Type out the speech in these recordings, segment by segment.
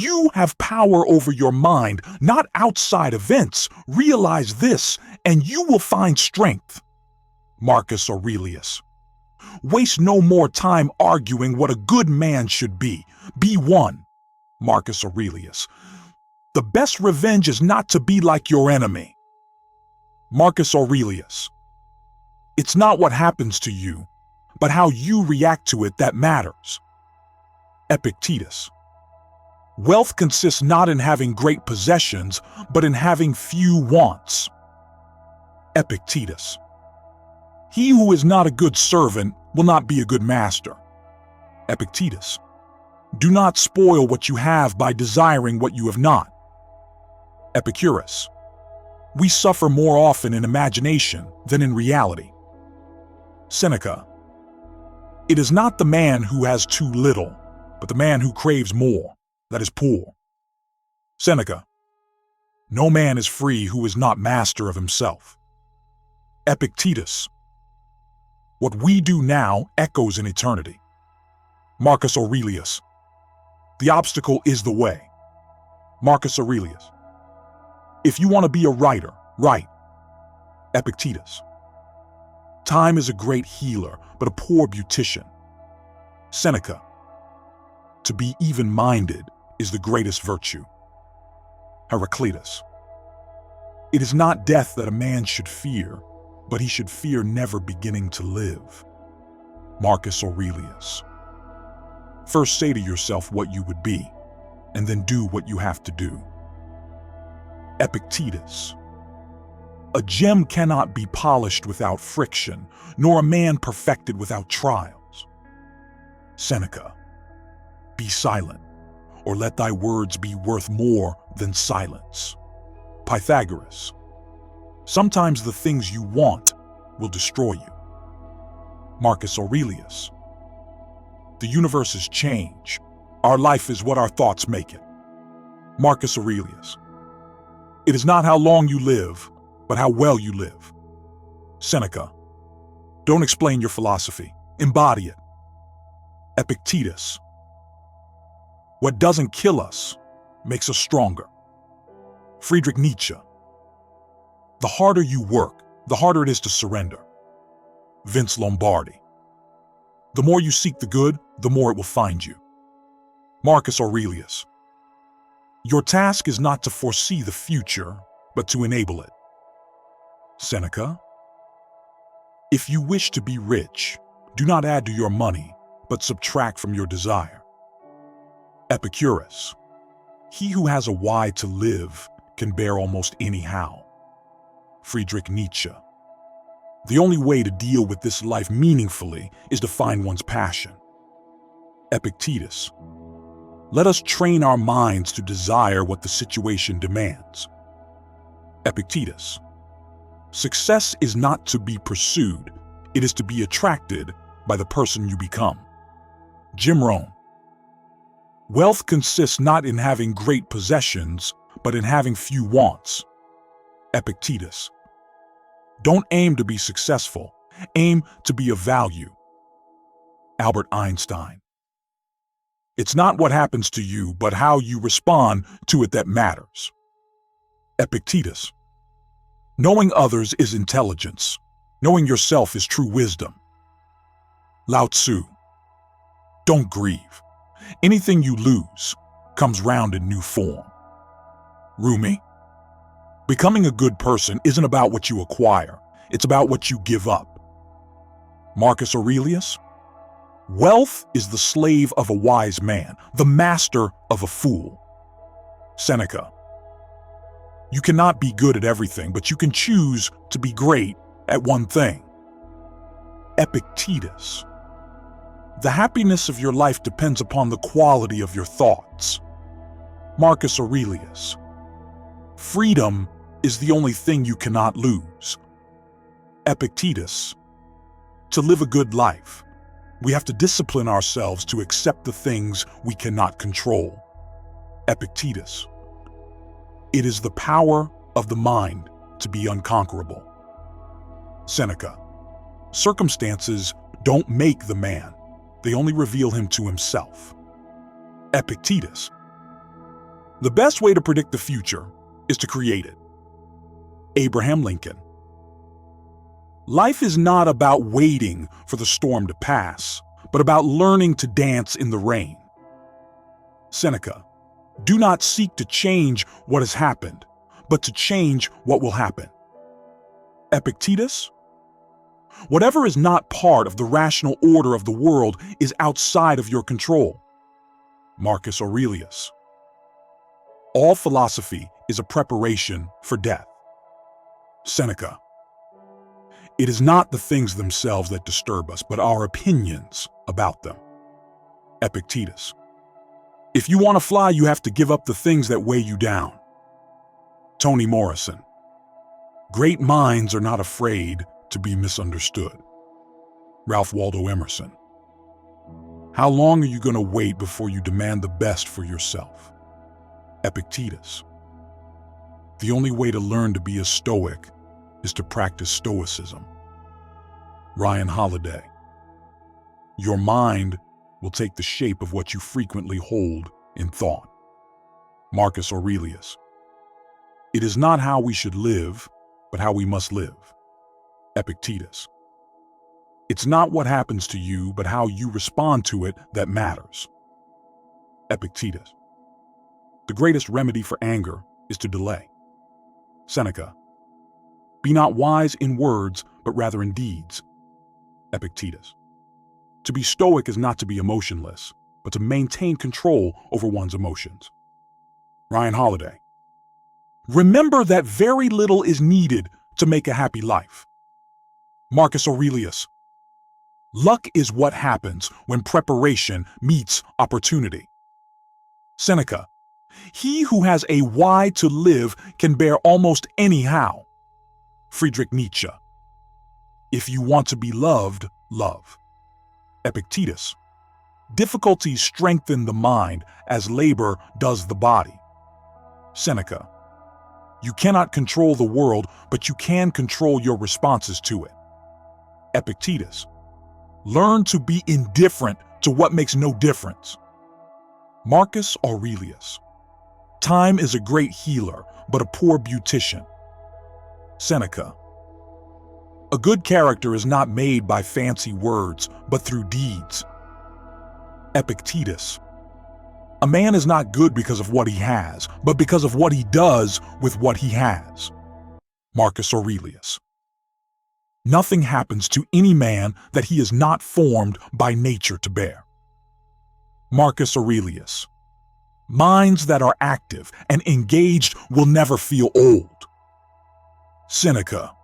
You have power over your mind, not outside events. Realize this, and you will find strength. Marcus Aurelius. Waste no more time arguing what a good man should be. Be one. Marcus Aurelius. The best revenge is not to be like your enemy. Marcus Aurelius. It's not what happens to you, but how you react to it that matters. Epictetus. Wealth consists not in having great possessions, but in having few wants. Epictetus. He who is not a good servant will not be a good master. Epictetus. Do not spoil what you have by desiring what you have not. Epicurus. We suffer more often in imagination than in reality. Seneca. It is not the man who has too little, but the man who craves more, that is poor. Seneca. No man is free who is not master of himself. Epictetus. What we do now echoes in eternity. Marcus Aurelius. The obstacle is the way. Marcus Aurelius. If you want to be a writer, write. Epictetus. Time is a great healer, but a poor beautician. Seneca. To be even-minded is the greatest virtue. Heraclitus. It is not death that a man should fear, but he should fear never beginning to live. Marcus Aurelius. First say to yourself what you would be, and then do what you have to do. Epictetus. A gem cannot be polished without friction, nor a man perfected without trials. Seneca. Be silent, or let thy words be worth more than silence. Pythagoras. Sometimes the things you want will destroy you. Marcus Aurelius. The universe is change. Our life is what our thoughts make it. Marcus Aurelius. It is not how long you live, but how well you live. Seneca. Don't explain your philosophy. Embody it. Epictetus. What doesn't kill us makes us stronger. Friedrich Nietzsche. The harder you work, the harder it is to surrender. Vince Lombardi. The more you seek the good, the more it will find you. Marcus Aurelius. Your task is not to foresee the future, but to enable it. Seneca. If you wish to be rich, do not add to your money, but subtract from your desire. Epicurus. He who has a why to live can bear almost any how. Friedrich Nietzsche. The only way to deal with this life meaningfully is to find one's passion. Epictetus. Let us train our minds to desire what the situation demands. Epictetus. Success is not to be pursued, it is to be attracted by the person you become. Jim Rohn. Wealth consists not in having great possessions, but in having few wants. Epictetus. Don't aim to be successful, aim to be of value. Albert Einstein. It's not what happens to you, but how you respond to it that matters. Epictetus. Knowing others is intelligence. Knowing yourself is true wisdom. Lao Tzu. Don't grieve. Anything you lose comes round in new form. Rumi. Becoming a good person isn't about what you acquire, it's about what you give up. Marcus Aurelius. Wealth is the slave of a wise man, the master of a fool. Seneca. You cannot be good at everything, but you can choose to be great at one thing. Epictetus. The happiness of your life depends upon the quality of your thoughts. Marcus Aurelius. Freedom is the only thing you cannot lose. Epictetus. To live a good life, we have to discipline ourselves to accept the things we cannot control. Epictetus. It is the power of the mind to be unconquerable. Seneca. Circumstances don't make the man, they only reveal him to himself. Epictetus. The best way to predict the future is to create it. Abraham Lincoln. Life is not about waiting for the storm to pass, but about learning to dance in the rain. Seneca. Do not seek to change what has happened, but to change what will happen. Epictetus. Whatever is not part of the rational order of the world is outside of your control. Marcus Aurelius. All philosophy is a preparation for death. Seneca. It is not the things themselves that disturb us, but our opinions about them. Epictetus. If you want to fly, you have to give up the things that weigh you down. Toni Morrison. Great minds are not afraid to be misunderstood. Ralph Waldo Emerson. How long are you going to wait before you demand the best for yourself? Epictetus. The only way to learn to be a Stoic is to practice stoicism. Ryan Holiday. Your mind will take the shape of what you frequently hold in thought. Marcus Aurelius. It is not how we should live, but how we must live. Epictetus. It's not what happens to you, but how you respond to it that matters. Epictetus. The greatest remedy for anger is to delay. Seneca. Be not wise in words, but rather in deeds. Epictetus. To be stoic is not to be emotionless, but to maintain control over one's emotions. Ryan Holiday. Remember that very little is needed to make a happy life. Marcus Aurelius. Luck is what happens when preparation meets opportunity. Seneca. He who has a why to live can bear almost any how. Friedrich Nietzsche. If you want to be loved, love. Epictetus. Difficulties strengthen the mind as labor does the body. Seneca. You cannot control the world, but you can control your responses to it. Epictetus. Learn to be indifferent to what makes no difference. Marcus Aurelius. Time is a great healer, but a poor beautician. Seneca. A good character is not made by fancy words, but through deeds. Epictetus. A man is not good because of what he has, but because of what he does with what he has. Marcus Aurelius. Nothing happens to any man that he is not formed by nature to bear. Marcus Aurelius. Minds that are active and engaged will never feel old. Seneca.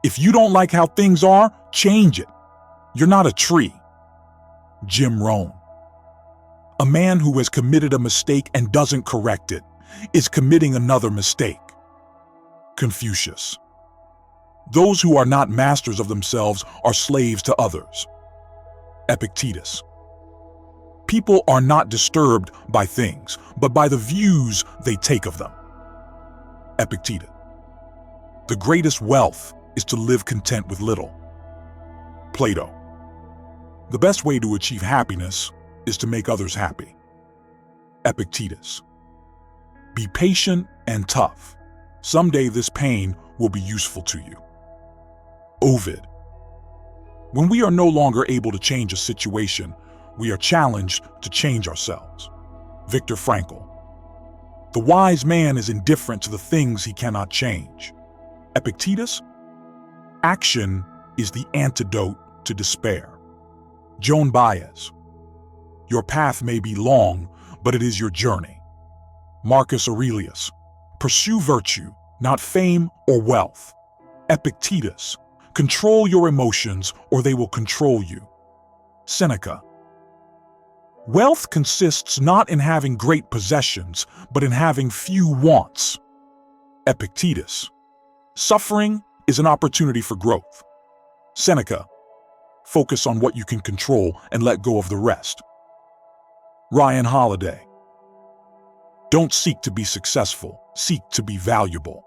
If you don't like how things are, change it. You're not a tree. Jim Rohn. A man who has committed a mistake and doesn't correct it is committing another mistake. Confucius. Those who are not masters of themselves are slaves to others. Epictetus. People are not disturbed by things, but by the views they take of them. Epictetus. The greatest wealth is to live content with little. Plato. The best way to achieve happiness is to make others happy. Epictetus. Be patient and tough. Someday this pain will be useful to you. Ovid. When we are no longer able to change a situation, we are challenged to change ourselves. Viktor Frankl. The wise man is indifferent to the things he cannot change. Epictetus. Action is the antidote to despair. Joan Baez. Your path may be long, but it is your journey. Marcus Aurelius. Pursue virtue, not fame or wealth. Epictetus. Control your emotions or they will control you. Seneca. Wealth consists not in having great possessions, but in having few wants. Epictetus. Suffering is an opportunity for growth. Seneca. Focus on what you can control and let go of the rest. Ryan Holiday. Don't seek to be successful, seek to be valuable.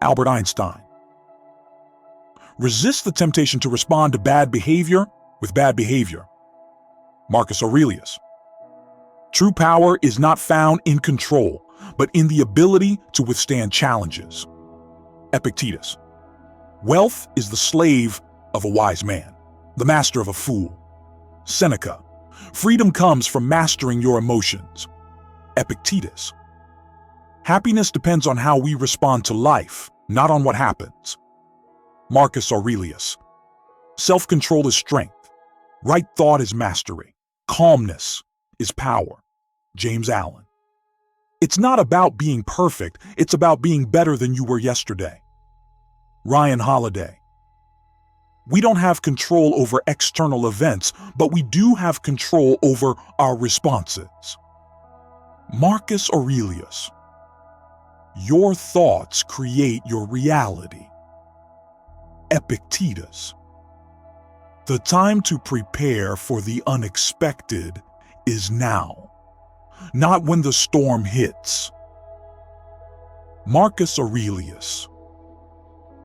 Albert Einstein. Resist the temptation to respond to bad behavior with bad behavior. Marcus Aurelius. True power is not found in control, but in the ability to withstand challenges. Epictetus. Wealth is the slave of a wise man, the master of a fool. Seneca. Freedom comes from mastering your emotions. Epictetus. Happiness depends on how we respond to life, not on what happens. Marcus Aurelius. Self-control is strength. Right thought is mastery. Calmness is power. James Allen. It's not about being perfect, it's about being better than you were yesterday. Ryan Holiday. We don't have control over external events, but we do have control over our responses. Marcus Aurelius. Your thoughts create your reality. Epictetus. The time to prepare for the unexpected is now, not when the storm hits. Marcus Aurelius.